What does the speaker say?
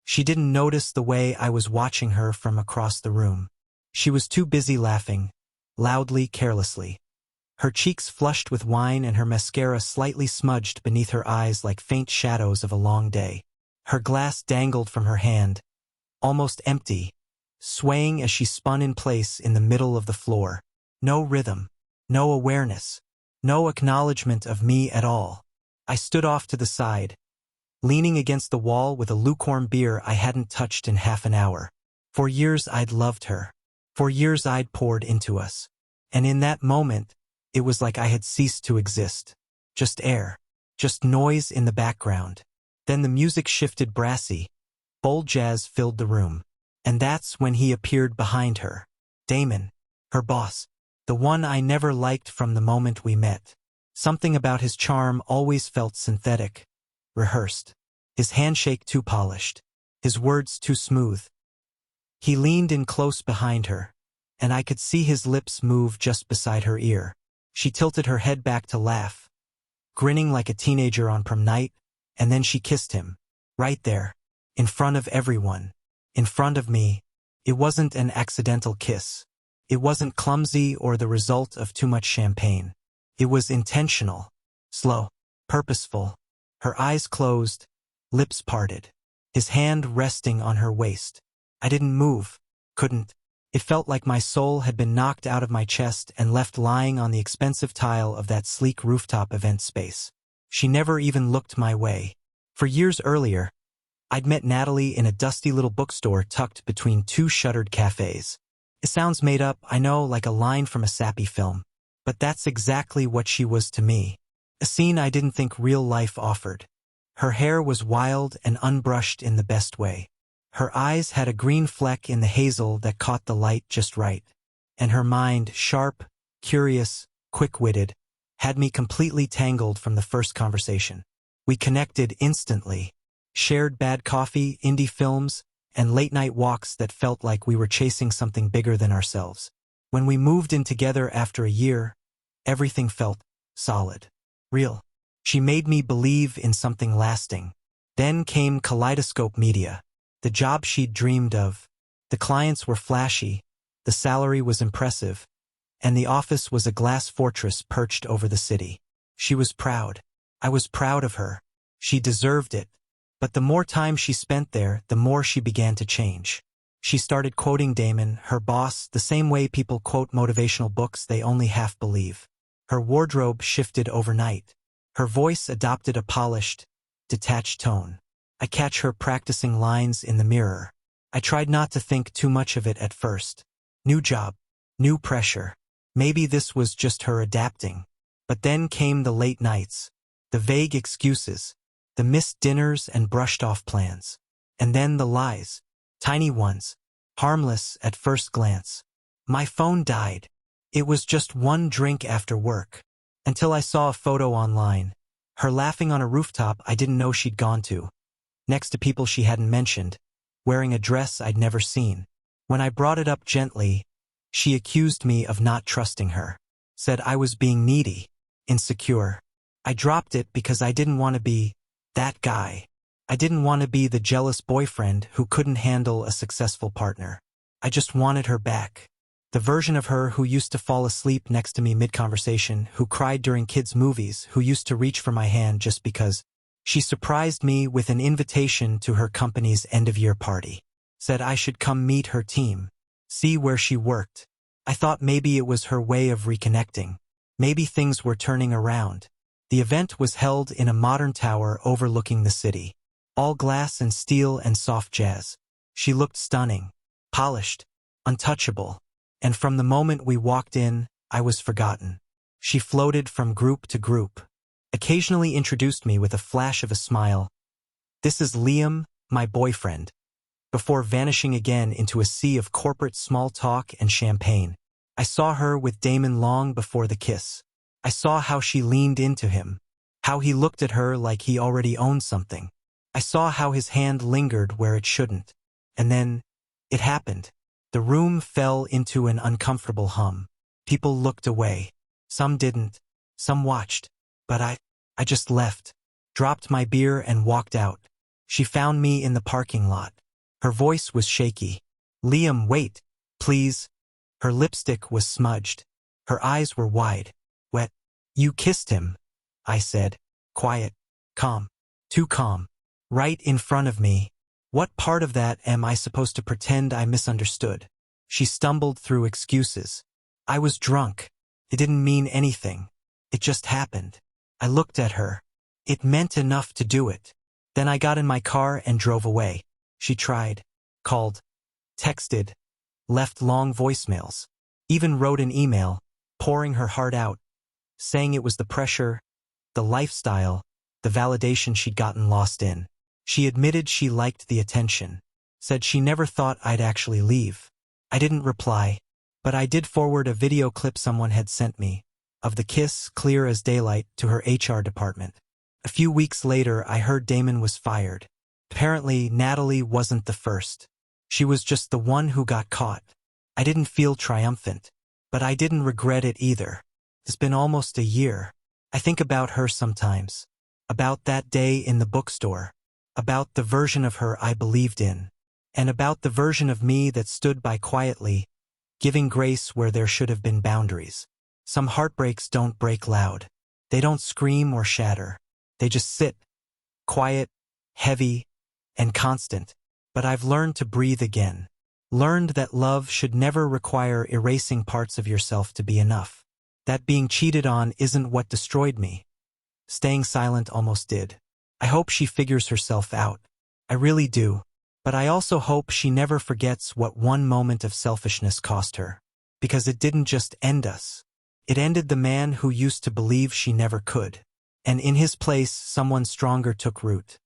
She didn't notice the way I was watching her from across the room. She was too busy laughing, loudly, carelessly. Her cheeks flushed with wine and her mascara slightly smudged beneath her eyes like faint shadows of a long day. Her glass dangled from her hand, almost empty, swaying as she spun in place in the middle of the floor. No rhythm, no awareness, no acknowledgement of me at all. I stood off to the side, leaning against the wall with a lukewarm beer I hadn't touched in half an hour. For years I'd loved her. For years I'd poured into us. And in that moment, it was like I had ceased to exist. Just air. Just noise in the background. Then the music shifted brassy. Bold jazz filled the room. And that's when he appeared behind her. Damon. Her boss. The one I never liked from the moment we met. Something about his charm always felt synthetic. Rehearsed. His handshake too polished. His words too smooth. He leaned in close behind her, and I could see his lips move just beside her ear. She tilted her head back to laugh, grinning like a teenager on prom night, and then she kissed him. Right there. In front of everyone. In front of me. It wasn't an accidental kiss. It wasn't clumsy or the result of too much champagne. It was intentional. Slow. Purposeful. Her eyes closed, lips parted. His hand resting on her waist. I didn't move. Couldn't. It felt like my soul had been knocked out of my chest and left lying on the expensive tile of that sleek rooftop event space. She never even looked my way. For years earlier, I'd met Natalie in a dusty little bookstore tucked between two shuttered cafes. It sounds made up, I know, like a line from a sappy film. But that's exactly what she was to me. A scene I didn't think real life offered. Her hair was wild and unbrushed in the best way. Her eyes had a green fleck in the hazel that caught the light just right. And her mind, sharp, curious, quick-witted, had me completely tangled from the first conversation. We connected instantly. Shared bad coffee, indie films, and late-night walks that felt like we were chasing something bigger than ourselves. When we moved in together after a year, everything felt solid. Real. She made me believe in something lasting. Then came Kaleidoscope Media. The job she'd dreamed of. The clients were flashy, the salary was impressive, and the office was a glass fortress perched over the city. She was proud. I was proud of her. She deserved it. But the more time she spent there, the more she began to change. She started quoting Damon, her boss, the same way people quote motivational books they only half believe. Her wardrobe shifted overnight. Her voice adopted a polished, detached tone. I catch her practicing lines in the mirror. I tried not to think too much of it at first. New job. New pressure. Maybe this was just her adapting. But then came the late nights. The vague excuses. The missed dinners and brushed-off plans. And then the lies. Tiny ones. Harmless at first glance. My phone died. It was just one drink after work. Until I saw a photo online. Her laughing on a rooftop I didn't know she'd gone to. Next to people she hadn't mentioned. Wearing a dress I'd never seen. When I brought it up gently, she accused me of not trusting her. Said I was being needy. Insecure. I dropped it because I didn't want to be that guy. I didn't want to be the jealous boyfriend who couldn't handle a successful partner. I just wanted her back. The version of her who used to fall asleep next to me mid-conversation, who cried during kids' movies, who used to reach for my hand just because. She surprised me with an invitation to her company's end-of-year party. Said I should come meet her team. See where she worked. I thought maybe it was her way of reconnecting. Maybe things were turning around. The event was held in a modern tower overlooking the city. All glass and steel and soft jazz. She looked stunning. Polished. Untouchable. And from the moment we walked in, I was forgotten. She floated from group to group. Occasionally introduced me with a flash of a smile. This is Liam, my boyfriend. Before vanishing again into a sea of corporate small talk and champagne. I saw her with Damon long before the kiss. I saw how she leaned into him. How he looked at her like he already owned something. I saw how his hand lingered where it shouldn't. And then, it happened. The room fell into an uncomfortable hum. People looked away. Some didn't. Some watched. But I just left. Dropped my beer and walked out. She found me in the parking lot. Her voice was shaky. Liam, wait, please. Her lipstick was smudged. Her eyes were wide, wet. You kissed him, I said. Quiet, calm, too calm. Right in front of me. What part of that am I supposed to pretend I misunderstood? She stumbled through excuses. I was drunk. It didn't mean anything. It just happened. I looked at her. It meant enough to do it. Then I got in my car and drove away. She tried, called, texted, left long voicemails, even wrote an email, pouring her heart out, saying it was the pressure, the lifestyle, the validation she'd gotten lost in. She admitted she liked the attention, said she never thought I'd actually leave. I didn't reply, but I did forward a video clip someone had sent me, of the kiss, clear as daylight, to her HR department. A few weeks later, I heard Damon was fired. Apparently, Natalie wasn't the first. She was just the one who got caught. I didn't feel triumphant, but I didn't regret it either. It's been almost a year. I think about her sometimes, about that day in the bookstore, about the version of her I believed in, and about the version of me that stood by quietly, giving grace where there should have been boundaries. Some heartbreaks don't break loud. They don't scream or shatter. They just sit, quiet, heavy, and constant. But I've learned to breathe again. Learned that love should never require erasing parts of yourself to be enough. That being cheated on isn't what destroyed me. Staying silent almost did. I hope she figures herself out. I really do. But I also hope she never forgets what one moment of selfishness cost her. Because it didn't just end us. It ended the man who used to believe she never could. And in his place, someone stronger took root.